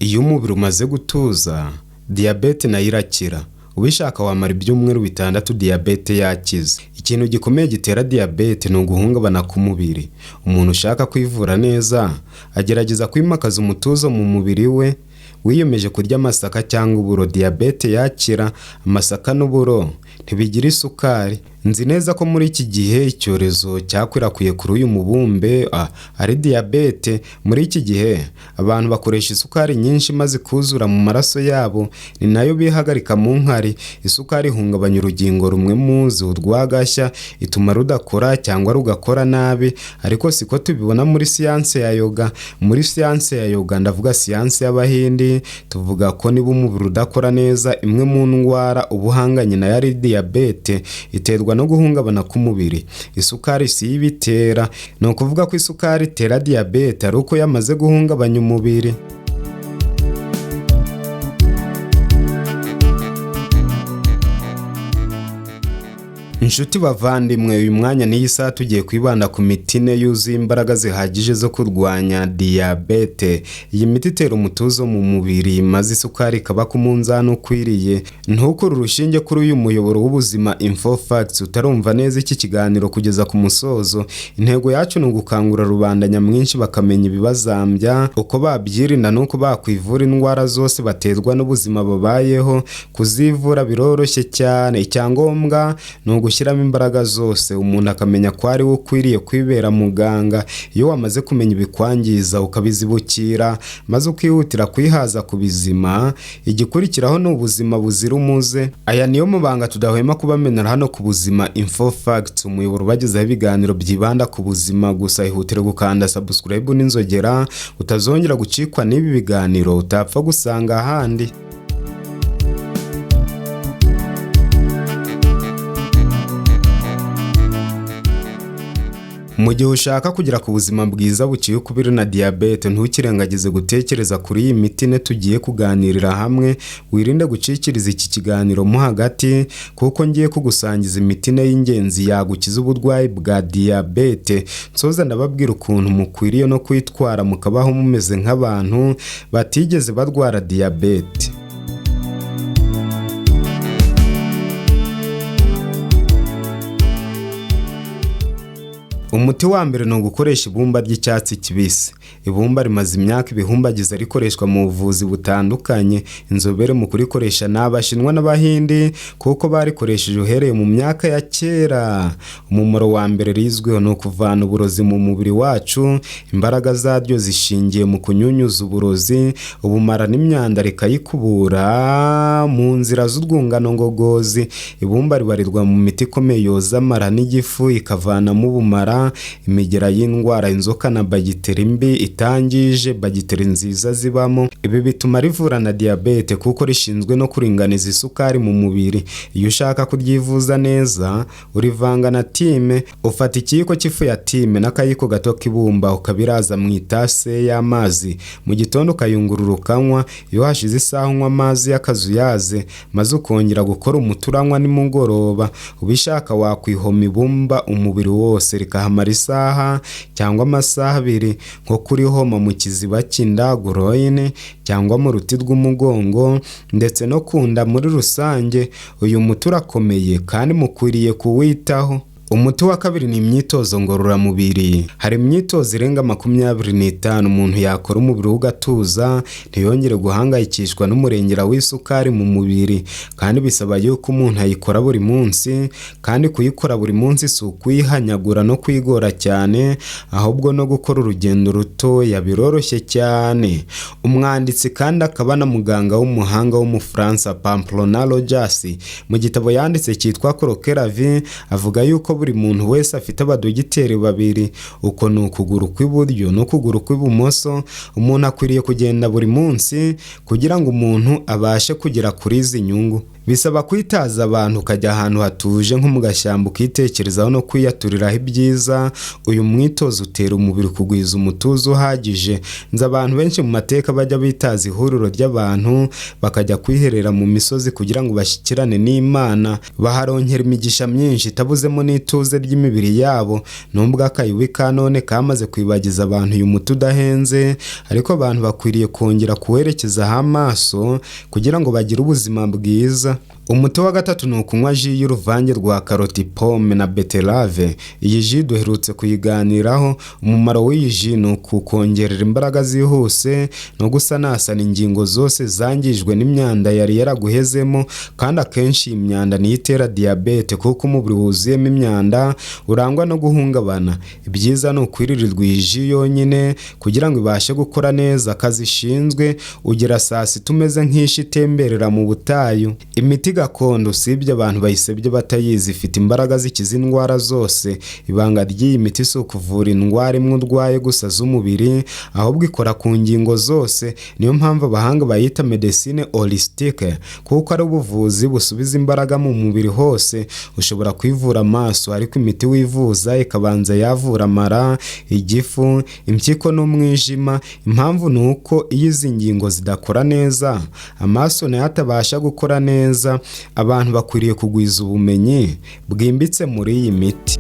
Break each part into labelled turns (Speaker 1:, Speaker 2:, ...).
Speaker 1: Iyo umubiri umaze gutuza, diyabete nayo irakira. Ubishaka wamara ibyumweru 6 diyabete yakize. Ikintu gikomeye gitera diyabete ni uguhungabana k'umubiri. Umuntu ushaka kwivura neza, agerageza kwimakaza umutuzo mu mubiri we. Wiyemeje kurya amasaka cyangwa uburo, diyabete yakira. Amasaka n'uburo ntibigira isukari. Nzi neza ko muri iki gihe icyorezo cyakwirakwiye kuri uyu mubumbe ari diyabete. Muri iki gihe abantu bakoresha isukari nyinshi maze kuzura mu maraso yabo, ni nayo bihagarika mu nkari. Isukari ihungabanya urugingo rumwe muzi urwagashya, ituma rudakora cyangwa rugakora nabi, ariko siko tubibona muri siyanse ya yoga. Muri siyanse ya yoga, ndavuga siyanse y'Abahindi, tuvuga ko niba umubiri udakora neza, imwe mu ndwara ubuhanganye na yari diyabete iterwa no guhungabana k'umubiri. Isukari si ibitera, no kuvuga ko isukari itera diyabete ari uko yamaze guhungabanya umubiri. Inshuti bavandimwe, uyu mwanya n'iyi saha tugiye kwibanda ku miti ine yuzuye imbaraga zihagije zo kurwanya diyabete. Iyi miti itera umutuzo mu mubiri maze isukari ikaba ku munzani ukwiriye. Ntukure urushinge kuri uyu muyoboro w'ubuzima Info Facts utarumva neza iki kiganiro kugeza ku musozo. Intego yacu ni ugukangura rubanda nyamwinshi bakamenya ibibazambya, uko babyirinda n'uko bakwivura indwara zose baterwa n'ubuzima babayeho. Kuzivura biroroshye cyane, icyangombwa ni gushyiramo imbaraga zose. Umuntu akamenya ko ari we ukwiriye kwibera muganga. Iyo wamaze kumenya ibikwangiza ukabizibukira maze ukihutira kwihaza ku bizima, igikurikiraho ni ubuzima buzira umuze. Aya niyo mabanga tudahwema kubamenera hano ku buzima Info Facts, umuyoboro ubagezaho ibiganiro byibanda ku buzima gusa. Ihutire gukanda subscribe n'inzogera utazongera gucikwa n'ibi biganiro utapfa gusanga ahandi. Mu gihe ushaka kugira ku buzima bwiza buciye ukubiri na diyabete, ntukirengagize gutekereza kuri iyi miti ine tugiye kuganirira hamwe. Wirinde gucikiriza iki kiganiro mo hagati, kuko ngiye kugusangiza imiti ine y'ingenzi yagukiza uburwayi bwa diyabete. Nsoza ndababwira ukuntu mukwiriye no kwitwara mukabaho mumeze nk'abantu batigeze barwara diyabete. Umuti wa mbere ni ugukoresha ibumba ry'icyatsi kibisi. Ibumba rimaze imyaka ibihumbagiza rikoreshwa mu buvuzi butandukanye. Inzobere mu kurikoresha ni Abashinwa n'Abahindi, kuko barikoresheje uhereye mu myaka ya kera. Umumaro wa mbere rizwiho ni ukuvana uburozi mu mubiri wacu. Imbaraga zaryo zishingiye mu kunyunyuza uburozi, ubumara n'imyanda rikayikubura mu nzira z'urwungano ngogozi. Ibumba ribarirwa mu miti ikomeye yoza amara n'igifu, ikavanamo ubumara, imigera y'indwara, inzoka na bagiteri mbi itangije bagiteri nziza zibamo. Ibi bituma rivura na diyabete kuko rishinzwe no kuringaniza isukari mu mubiri. Iyo ushaka kuryivuza neza, urivanga na time. Ufata ikiyiko cy'ifu ya time n'akayiko gato k'ibumba ukabiraza mu itase y'amazi. Mu gitondo ukayungurura ukanywa. Iyo hashize isaha unywa amazi y'akazuyaze, maze ukongera gukora umuti uranywa nimugoroba. Ubishaka wakwihoma ibumba umubiri wose rikahamara isaha cyangwa amasaha 2, nko kurihoma mu kiziba cy'inda groin cyangwa mu ruti rw'umugongo ndetse no kunda muri rusange. Uyu muti urakomeye kandi mukwiriye kuwitaho. Umuti wa kabiri ni imyitozo ngororamubiri. Hari imyitozo irenga 25 umuntu yakora umubiri ugatuza, ntiyongere guhangayikishwa n'umurengera w'isukari mu mubiri. Kandi bisaba yuko umuntu ayikora buri munsi, kandi kuyikora buri munsi si ukwihanyagura no kwigora cyane, ahubwo no gukora urugendo rutoya biroroshye cyane. Umwanditsi kandi akaba na muganga w'umuhanga w'umufaransa Pamplona Rogers, mu gitabo yanditse cyitwa Croquer la vie, avuga yuko buri muntu wese afite abadogiteri 2, uko ni ukuguru kw'iburyo no kuguru kw'ibumoso. Umuntu akwiriye kugenda buri munsi kugira ngo umuntu abashe kugera kuri izi nyungu. Bisaba kwitaza abantu, ukajya ahantu hatuje nko mu gashyamba ukitekerezaho no kwiyaturiraho ibyiza. Uyu mwitozo utera umubiri kugwiza umutuzo uhagije. Nzi abantu benshi mu mateka bajya bitaza ihuriro ry'abantu bakajya kwiherera mu misozi kugira ngo bashyikirane n'Imana, baharonkera imigisha myinshi itabuzemo n'ituze ry'imibiri yabo. Nubwo akayubi ka none kamaze kwibagiza abantu uyu muti udahenze, ariko abantu bakwiriye kongera kuwerekezaho amaso kugira ngo bagire ubuzima bwiza. Umuti wa gatatu ni ukunywa ji y'uruvange rwa karoti, pome na beterave. Iyi ji duherutse kuyiganiraho. Umumaro w'iyi ji ni ukukongerera imbaraga zihuse no gusanasana ingingo zose zangijwe n'imyanda yari yaraguhezemo, kandi akenshi iyi myanda niyo itera diyabete kuko umubiri wuzuyemo imyanda urangwa no guhungabana. Ibyiza ni ukwiririrwa iyi ji yonyine kugira ngo ibashe gukora neza akazi ishinzwe. Ugira saa sita umeze nk'ishi itemberera mu butayu. Imiti gakondo usibye abantu bayisebye batayizi ifite imbaraga zikiza indwara zose. Ibanga ry'iyi miti si ukuvura indwara imwe urwaye gusa z'umubiri, ahubwo ikora ku ngingo zose. Niyo mpamvu abahanga bayita medecine holistique, kuko ari ubuvuzi busubiza imbaraga mu mubiri hose. Ushobora kwivura amaso, ariko imiti wivuza ikabanza yavura amara, igifu, impyiko n'umwijima. Impamvu ni uko iyo izi ngingo zidakora neza, amaso nayo atabasha gukora neza. Abantu bakwiriye kugwiza ubumenyi bwimbitse muri iyi miti.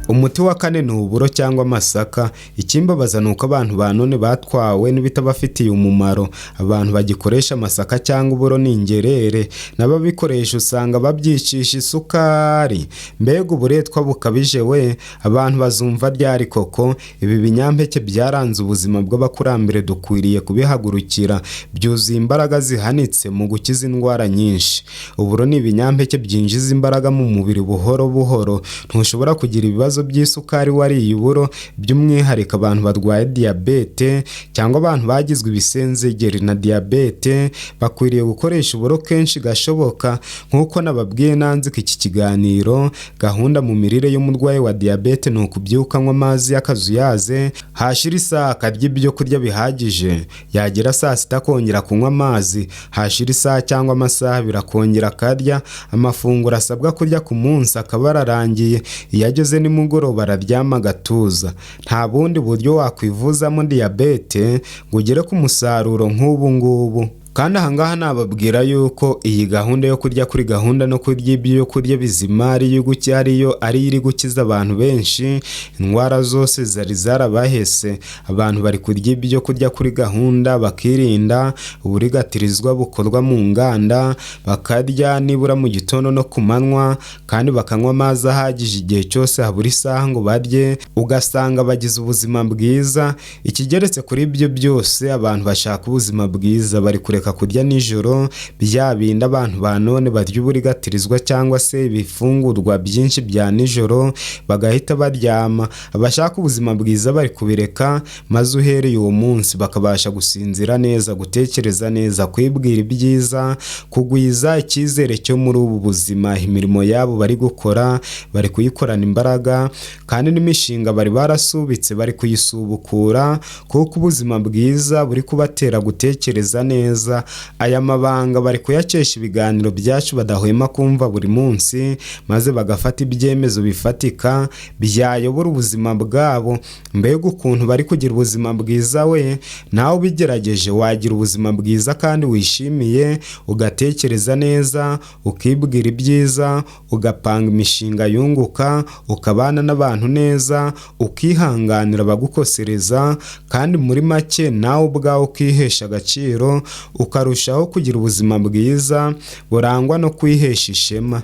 Speaker 1: Umuti wa kane ni uburo cyangwa amasaka. Ikimbabaza ni uko abantu ba none batwawe n'ibitabafitiye umumaro. Abantu bagikoresha amasaka cyangwa uburo ni ingerere, n'ababikoresha usanga babyicisha isukari. Mbega uburetwa bukabije we! Abantu bazumva ryari koko? Ibi binyampeke byaranze ubuzima bw'abakurambere, dukwiriye kubihagurukira. Byuzuye imbaraga zihanitse mu gukiza indwara nyinshi. Uburo ni ibinyampeke byinjiza imbaraga mu mubiri buhoro buhoro. Ntushobora kugira ibibazo by'isukari wariye uburo, by'umwihariko abantu barwaye diyabete cyangwa abantu bagizwe ibisenzegeri na diyabete bakwiriye gukoresha uburo kenshi gashoboka. Nk'uko nababwiye nanzika iki kiganiro, gahunda mu mirire y'umurwayi wa diyabete ni ukubyuka anywa amazi y'akazuyaze, hashira isaha akarya ibyo kurya bihagije, yagera saa sita akongera kunywa amazi, hashira isaha cyangwa amasaha abiri akongera akarya. Amafunguro asabwa kurya ku munsi akaba ararangiye. Iyo ageze nimugoroba araryama agatuza. Nta bundi buryo wakwivuzamo diyabete ngo ugere ku musaruro nk'ubu ngubu. Kandi ahangaha nababwira yuko iyi gahunda yo kurya kuri gahunda no kurya ibyo kurya bizima ariyo iri gukiza abantu benshi. Indwara zose zari zarabahese. Abantu bari kurya ibyo kurya kuri gahunda, bakirinda uburigatirizwa bukorwa mu nganda, bakarya nibura mu gitondo no ku manywa, kandi bakanywa amazi ahagije igihe cyose habura isaha ngo barye, ugasanga bagize ubuzima bwiza. Ikigeretse kuri ibyo byose, abantu bashaka ubuzima bwiza bari kureka kurya nijoro, bya bindi abantu ba none barya uburigatirizwa cyangwa se ibifungurwa byinshi bya nijoro bagahita baryama. Abashaka ubuzima bwiza bari kubireka, maze uhereye uwo munsi bakabasha gusinzira neza, gutekereza neza, kwibwira ibyiza, kugwiza icyizere cyo muri ubu buzima. Imirimo yabo bari gukora bari kuyikorana imbaraga, kandi n'imishinga bari barasubitse bari kuyisubukura, kuko ubuzima bwiza buri kubatera gutekereza neza. Aya mabanga bari kuyakesha ibiganiro byacu badahwema kumva buri munsi, maze bagafata ibyemezo bifatika byayobora ubuzima bwabo. Mbega ukuntu bari kugira ubuzima bwiza we! Nawe ubigerageje wagira ubuzima bwiza kandi wishimiye, ugatekereza neza, ukibwira ibyiza, ugapanga imishinga yunguka, ukabana n'abantu neza, ukihanganira abagukosereza, kandi muri make nawe ubwawe ukihesha agaciro, ukarushaho kugira ubuzima bwiza burangwa no kwihesha ishema.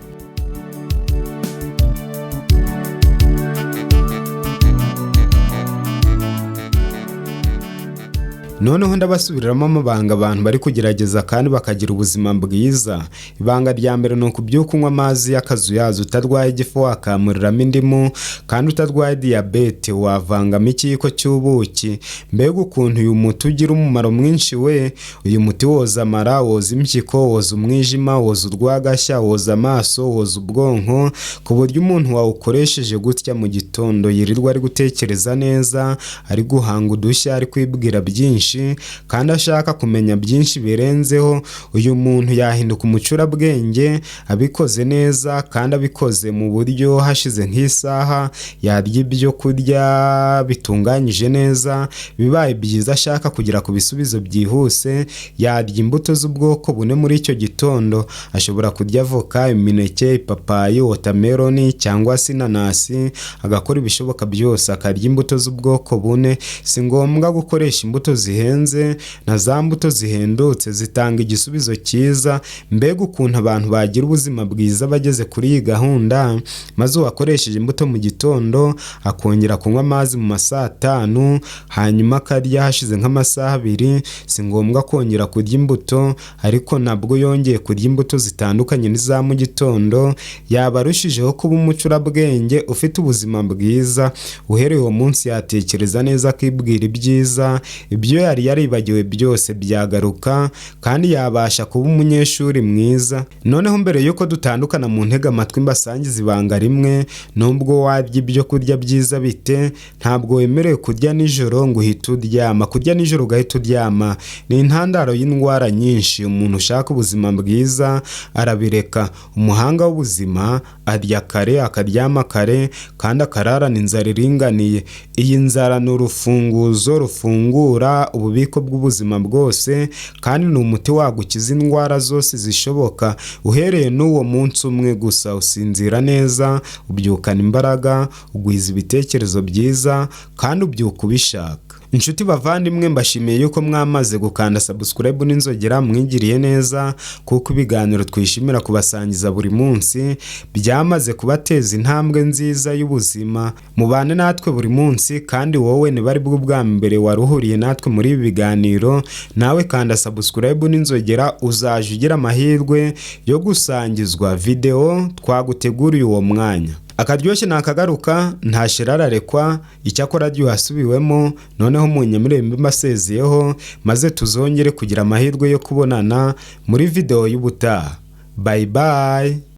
Speaker 1: Noneho ndabasubiriramo amabanga abantu bari kugerageza kandi bakagira ubuzima bwiza. Ibanga rya mbere ni ukubyuka unywa amazi y'akazuyaze. Utarwaye igifu wakamuriramo indimu, kandi utarwaye diyabete wavangamo ikiyiko cy'ubuki. Mbega ukuntu uyu muti ugira umumaro mwinshi we! Uyu muti woza amara, woza impyiko, woza umwijima, woza urwagashya, woza amaso, woza ubwonko, ku buryo umuntu wawukoresheje gutya mu gitondo yirirwa ari gutekereza neza, ari guhanga udushya, ari kwibwira byinshi. byinshi kandi ashaka kumenya byinshi birenzeho, uyu muntu yahinduka umucurabwenge abikoze neza kandi abikoze mu buryo hashize nk'isaha yarya ibyo kurya bitunganyije neza. Bibaye byiza ashaka kugera ku bisubizo byihuse, yarya imbuto z'ubwoko bune muri icyo gitondo. Ashobora kurya avoka, imineke, ipapayi, watermelon cyangwa se inanasi, agakora ibishoboka byose akarya imbuto z'ubwoko bune. Si ngombwa gukoresha imbuto zihenze, na za mbuto zihendutse zitanga igisubizo cyiza. Mbega ukuntu abantu bagira ubuzima bwiza bageze kuri iyi gahunda. Maze uwakoresheje imbuto mu gitondo akongera kunywa amazi mu masaha 5, hanyuma akarya hashize nk'amasaha 2. Si ngombwa kongera kurya imbuto, ariko nabwo yongeye kurya imbuto zitandukanye n'iza mu gitondo, yaba arushijeho kuba umucurabwenge ufite ubuzima bwiza. Uhereye uwo munsi yatekereza neza akibwira ibyiza, ibyo yari yaribagiwe byose byagaruka, kandi yabasha kuba umunyeshuri mwiza. Noneho mbere yuko dutandukana mu ntege amatwi mbasangiza ibanga rimwe, nubwo warya ibyo kurya byiza bite, ntabwo wemerewe kurya nijoro ngo uhite uryama. Kurya nijoro ugahita uryama ni intandaro y'indwara nyinshi. Umuntu ushaka ubuzima bwiza arabireka. Umuhanga w'ubuzima arya kare akaryama kare kandi akararana inzara iringaniye. Iyi nzara ni urufunguzo rufungura ububiko bw'ubuzima bwose, kandi ni umuti wagukiza indwara zose zishoboka. Uhereye n'uwo munsi umwe gusa usinzira neza, ubyukana imbaraga, ugwiza ibitekerezo byiza kandi ubyuka ubishaka. Inshuti bavandimwe, mbashimiye yuko mwamaze gukanda subscribe n'inzogera, mwigiriye neza, kuko ibiganiro twishimira kubasangiza buri munsi byamaze kubateza intambwe nziza y'ubuzima. Mubane natwe buri munsi, kandi wowe niba ari bwo bwa mbere waruhuriye natwe muri ibi biganiro, nawe kanda subscribe n'inzogera, uzaje ugira amahirwe yo gusangizwa video twaguteguriye uwo mwanya. Akaryoshye nakagaruka ntashirarekwa, icyakora ryuhasubiwemo. Noneho munyemerere mbasezeyeho, maze tuzongere kugira amahirwe yo kubonana muri video y'ubutaha. Bye bye.